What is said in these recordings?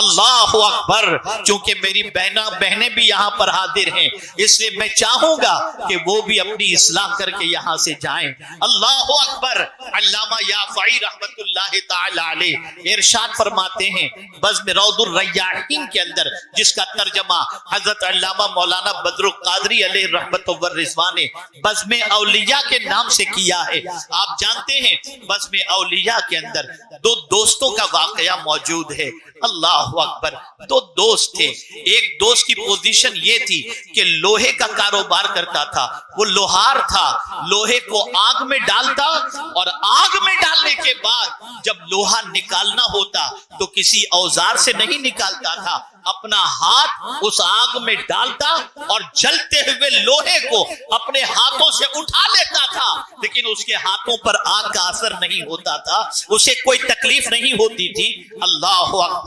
اللہ اکبر. چونکہ میری بہنیں بھی یہاں پر حاضر ہیں، اس لیے میں چاہوں گا کہ وہ بھی اپنی اصلاح کر کے یہاں سے جائیں. اللہ اکبر. علامہ یافعی رحمت اللہ تعالی علیہ ارشاد فرماتے ہیں بزم روض الریاحین کے اندر، جس کا ترجمہ حضرت علامہ مولانا بدر القادری علیہ رحمت والرضوان نے بزم اولیاء کے نام سے کیا ہے. آپ جانتے ہیں بزم اولیاء کے اندر دو دوستوں کا واقعہ موجود ہے. اللہ اکبر. دو دوست تھے. ایک دوست کی پوزیشن یہ تھی کہ لوہے کا کاروبار کرتا تھا، وہ لوہار تھا، لوہے کو آگ میں ڈالتا اور آگ میں ڈالنے کے بعد جب لوہا نکالنا ہوتا تو کسی اوزار سے نہیں نکالتا تھا، اپنا ہاتھ اس آگ میں ڈالتا اور جلتے ہوئے لوہے کو اپنے ہاتھوں سے اٹھا لیتا تھا، لیکن اس کے ہاتھوں پر آگ کا اثر نہیں ہوتا تھا، اسے کوئی تکلیف نہیں ہوتی تھی. اللہ اکبر.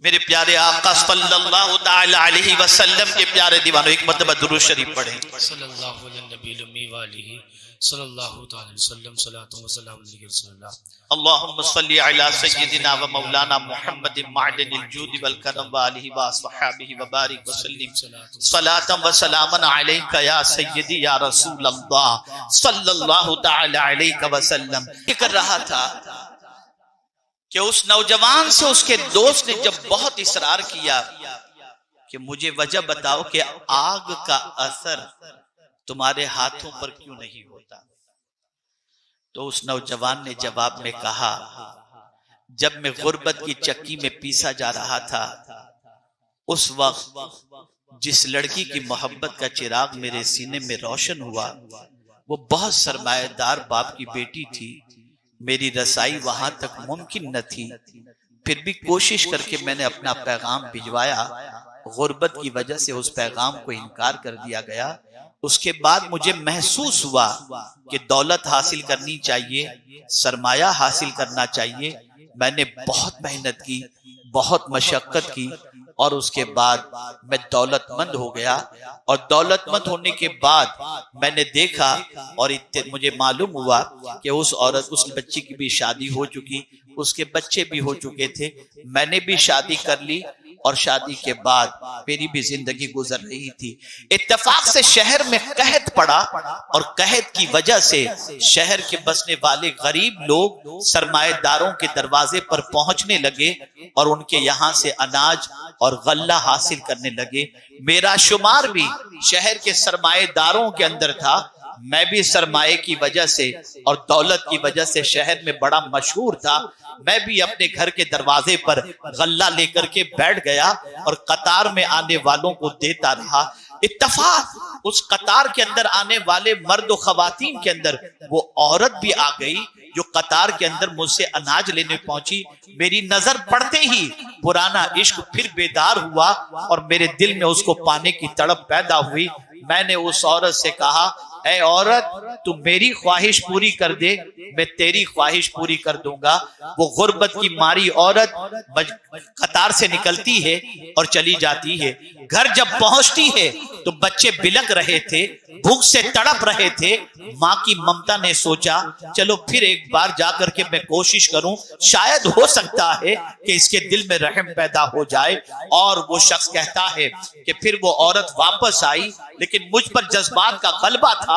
میرے پیارے آقا صلی اللہ تعالی علیہ وسلم کے پیارے دیوانوں ایک مرتبہ درود شریف پڑھیں. صلی اللہ علیہ نبی الامی والہ صلی اللہ تعالی وسلم. صلاۃ و سلام علیہ رسول اللہ. اللہم صلی علی سیدنا و مولانا محمد معدن الجود والکرم وآلہ وصحبہ وبارک وسلم. صلاۃ و سلام علیک یا سیدی یا رسول اللہ صلی اللہ تعالی علیہ وسلم. یہ کر رہا تھا کہ اس نوجوان سے اس کے دوست نے جب بہت اصرار کیا کہ مجھے وجہ بتاؤ کہ آگ کا اثر تمہارے ہاتھوں پر کیوں نہیں ہوتا، تو اس نوجوان نے جواب میں کہا جب میں غربت کی چکی میں پیسا جا رہا تھا اس وقت جس لڑکی کی محبت کا چراغ میرے سینے میں روشن ہوا وہ بہت سرمایہ دار باپ کی بیٹی تھی. میری رسائی وہاں تک ممکن نہ تھی، پھر بھی کوشش کر کے میں نے اپنا پیغام بھجوایا. غربت کی وجہ سے اس پیغام کو انکار کر دیا گیا. اس کے بعد مجھے محسوس ہوا کہ دولت حاصل کرنی چاہیے، سرمایہ حاصل کرنا چاہیے. میں نے بہت محنت کی، بہت مشقت کی اور اس کے بعد میں دولت مند ہو گیا. اور دولت مند ہونے کے بعد میں نے دیکھا اور مجھے معلوم ہوا کہ اس بچی کی بھی شادی ہو چکی، اس کے بچے بھی ہو چکے تھے. میں نے بھی شادی کر لی اور شادی کے بعد میری بھی زندگی گزر رہی تھی. اتفاق سے شہر میں قحط پڑا اور قحط کی وجہ سے شہر کے بسنے والے غریب لوگ سرمایہ داروں کے دروازے پر پہنچنے لگے اور ان کے یہاں سے اناج اور غلہ حاصل کرنے لگے. میرا شمار بھی شہر کے سرمایہ داروں کے اندر تھا. میں بھی سرمایہ کی وجہ سے اور دولت کی وجہ سے شہر میں بڑا مشہور تھا. میں بھی اپنے گھر کے دروازے پر غلہ لے کر کے بیٹھ گیا اور قطار میں آنے والوں کو دیتا رہا. اتفاق اس قطار کے اندر آنے والے مرد و خواتین کے اندر وہ عورت بھی آ گئی جو قطار کے اندر مجھ سے اناج لینے پہنچی. میری نظر پڑتے ہی پرانا عشق پھر بیدار ہوا اور میرے دل میں اس کو پانے کی تڑپ پیدا ہوئی. میں نے اس عورت سے کہا اے عورت تو میری خواہش پوری کر دے میں تیری خواہش پوری کر دوں گا. وہ غربت کی ماری عورت قطار سے نکلتی ہے اور چلی جاتی ہے. گھر جب پہنچتی ہے تو بچے بلک رہے تھے، بھوک سے تڑپ رہے تھے. ماں کی ممتا نے سوچا چلو پھر ایک بار جا کر کے میں کوشش کروں، شاید ہو سکتا ہے کہ اس کے دل میں رحم پیدا ہو جائے. اور وہ شخص کہتا ہے کہ پھر وہ عورت واپس آئی لیکن مجھ پر جذبات کا غلبہ تھا.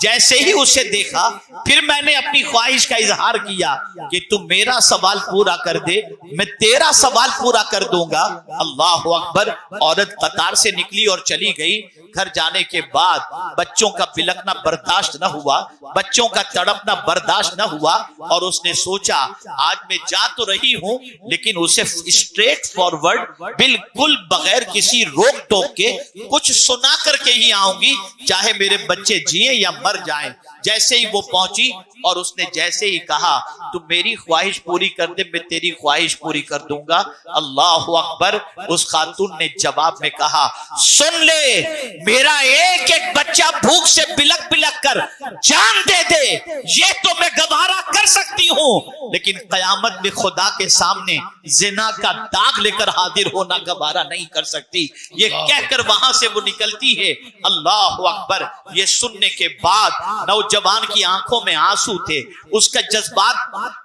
جیسے ہی اسے دیکھا پھر میں نے اپنی خواہش کا اظہار کیا کہ تم میرا سوال پورا کر دے میں تیرا سوال پورا کر دوں گا. اللہ اکبر. عورت قطار سے نکلی اور چلی گئی. گھر جانے کے بعد بچوں کا بلکنا برداشت نہ ہوا، بچوں کا تڑپنا برداشت نہ ہوا اور اس نے سوچا آج میں جا تو رہی ہوں لیکن اسے اسٹریٹ فارورڈ بالکل بغیر کسی روک ٹوک کے کچھ سنا کر کے ہی آؤں گی، چاہے میرے بچے جیئیں یا مر جائیں. جیسے ہی وہ پہنچی اور اس نے جیسے ہی کہا تو میری خواہش پوری کر دے میں تیری خواہش پوری کر دوں گا. اللہ اکبر. اس خاتون نے جواب میں کہا سن لے میرا ایک ایک بچہ بھوک سے بلک بلک کر جان دے دے یہ تو میں گوارا کر سکتی ہوں، لیکن قیامت میں خدا کے سامنے زنا کا داغ لے کر حاضر ہونا گوارا نہیں کر سکتی۔ یہ کہہ کر وہاں سے وہ نکلتی ہے۔ اللہ اکبر! یہ سننے کے بعد نوجوان کی آنکھوں میں آنسو تھے، اس کا جذبات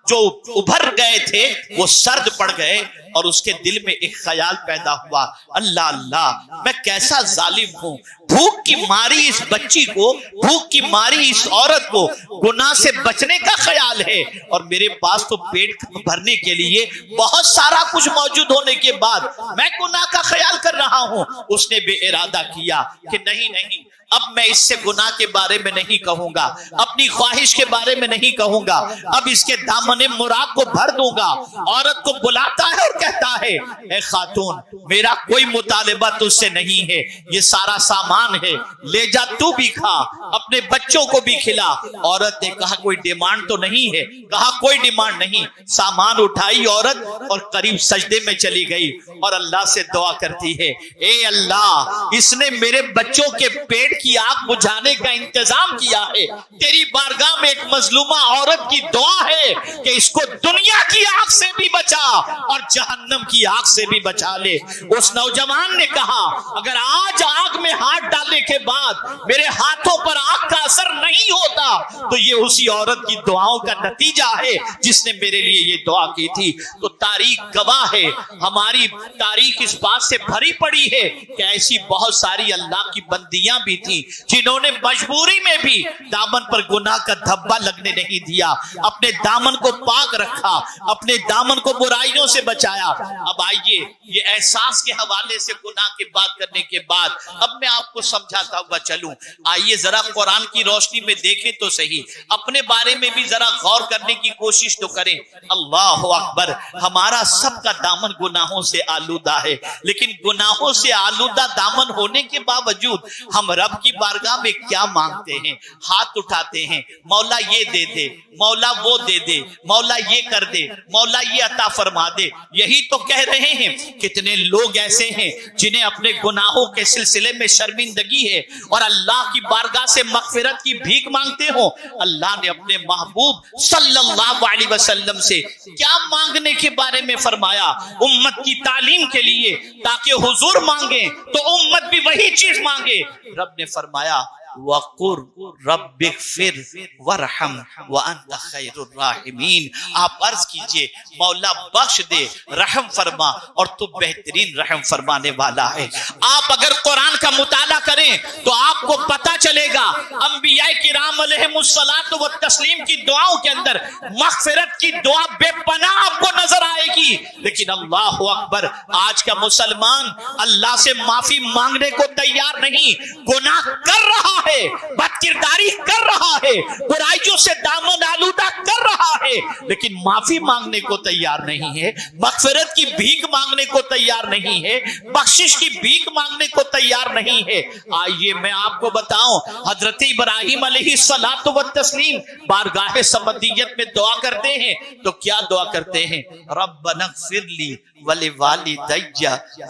جو ابھر گئے تھے وہ سرد پڑ گئے، اور اس کے دل میں ایک خیال پیدا ہوا، اللہ اللہ میں کیسا ظالم ہوں، بھوک کی ماری اس بچی کو، بھوک کی ماری اس عورت کو گناہ سے بچنے کا خیال ہے، اور میرے پاس تو پیٹ بھرنے کے لیے بہت سارا کچھ موجود ہونے کے بعد میں گناہ کا خیال کر رہا ہوں۔ اس نے بے ارادہ کیا کہ نہیں نہیں، اب میں اس سے گناہ کے بارے میں نہیں کہوں گا، اپنی خواہش کے بارے میں نہیں کہوں گا، اب اس کے دامن مراد کو بھر دوں گا۔ عورت کو بلاتا ہے اور کہتا ہے، اے خاتون میرا کوئی مطالبہ تجھ سے نہیں ہے، یہ سارا سامان ہے، لے جا تو بھی کھا، اپنے بچوں کو بھی کھلا۔ عورت نے کہا کوئی ڈیمانڈ تو نہیں ہے؟ کہا کوئی ڈیمانڈ نہیں۔ سامان اٹھائی عورت اور قریب سجدے میں چلی گئی اور اللہ سے دعا کرتی ہے، اے اللہ اس نے میرے بچوں کے پیٹ کی آگ بجھانے کا انتظام کیا ہے، تیری بارگاہ میں ایک مظلومہ عورت کی دعا ہے کہ اس کو دنیا کی آگ سے بھی بچا اور جہنم کی آگ سے بھی بچا لے۔ اس نوجوان نے کہا اگر آج آگ میں ہاتھ ڈالنے کے بعد میرے ہاتھوں پر آگ کا اثر نہیں ہوتا تو یہ اسی عورت کی دعاؤں کا نتیجہ ہے جس نے میرے لیے یہ دعا کی تھی۔ تو تاریخ گواہ ہے، ہماری تاریخ اس بات سے بھری پڑی ہے کہ ایسی بہت ساری اللہ کی بندیاں بھی تھی جنہوں نے مجبوری میں بھی دامن پر گناہ کا دھبا لگنے نہیں دیا، اپنے دامن کو پاک رکھا، اپنے دامن کو برائیوں سے بچایا۔ اب آئیے یہ احساس کے حوالے سے گناہ کی بات کرنے کے بعد اب میں آپ کو سمجھاتا ہوا چلوں۔ آئیے ذرا قرآن کی روشنی میں دیکھیں تو صحیح، اپنے بارے میں بھی ذرا غور کرنے کی کوشش تو کریں۔ اللہ اکبر! ہمارا سب کا دامن گناہوں سے آلودہ ہے، لیکن گناہوں سے آلودہ دامن ہونے کے باوجود ہم رب کی بارگاہ میں کیا مانگتے ہیں؟ ہاتھ اٹھاتے ہیں، مولا یہ دے دے، مولا وہ دے دے، مولا یہ کر دے، مولا یہ عطا فرما دے۔ یہی تو کہہ رہے ہیں۔ کتنے لوگ ایسے ہیں جنہیں اپنے گناہوں کے سلسلے میں شرمندگی ہے اور اللہ کی بارگاہ سے مغفرت کی بھیک مانگتے ہوں۔ اللہ نے اپنے محبوب صلی اللہ علیہ وسلم سے کیا مانگنے کے بارے میں فرمایا؟ امت کی تعلیم کے لیے، تاکہ حضور مانگیں تو امت بھی وہی چیز مانگے۔ رب نے فرمایا وَقُرْ رَبِّ اغْفِرْ وَارْحَمْ وَأَنْتَ خَيْرُ الرَّاحِمِينَ۔ آپ عرض کیجئے مولا بخش دے، رحم فرما، اور تو بہترین رحم فرمانے والا ہے۔ آپ اگر قرآن کا مطالعہ کریں تو آپ کو پتا چلے گا انبیاء کرام علیہم الصلاۃ والتسلیم کی دعاؤں کے اندر مغفرت کی دعا بے پناہ آپ کو نظر آئے گی۔ لیکن اللہ اکبر، آج کا مسلمان اللہ سے معافی مانگنے کو تیار نہیں، گناہ کر رہا ہے، بد کرداری کر رہا ہے، برائیوں سے دامن آلودہ کر رہا ہے، لیکن معافی مانگنے کو تیار نہیں ہے، مغفرت کی بھیک مانگنے کو تیار نہیں ہے، بخشش کی بھیک مانگنے کو تیار نہیں ہے۔ آئیے میں آپ کو بتاؤں، حضرت ابراہیم علیہ الصلاۃ والتسلیم بارگاہ سمدیت میں دعا کرتے ہیں تو کیا دعا کرتے ہیں؟ ربنا اغفر لی ولوالدی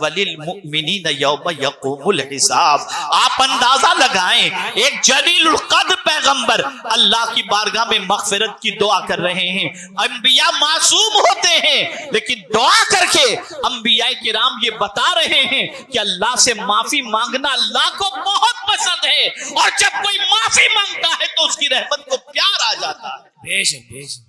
وللمؤمنین یوم یقوم الحساب۔ آپ اندازہ لگائیں، ایک جلیل القدر پیغمبر اللہ کی بارگاہ میں مغفرت کی دعا کر رہے ہیں۔ انبیاء معصوم ہوتے ہیں لیکن دعا کر کے انبیاء کرام یہ بتا رہے ہیں کہ اللہ سے معافی مانگنا اللہ کو بہت پسند ہے، اور جب کوئی معافی مانگتا ہے تو اس کی رحمت کو پیار آ جاتا ہے۔ بے شک بے شک۔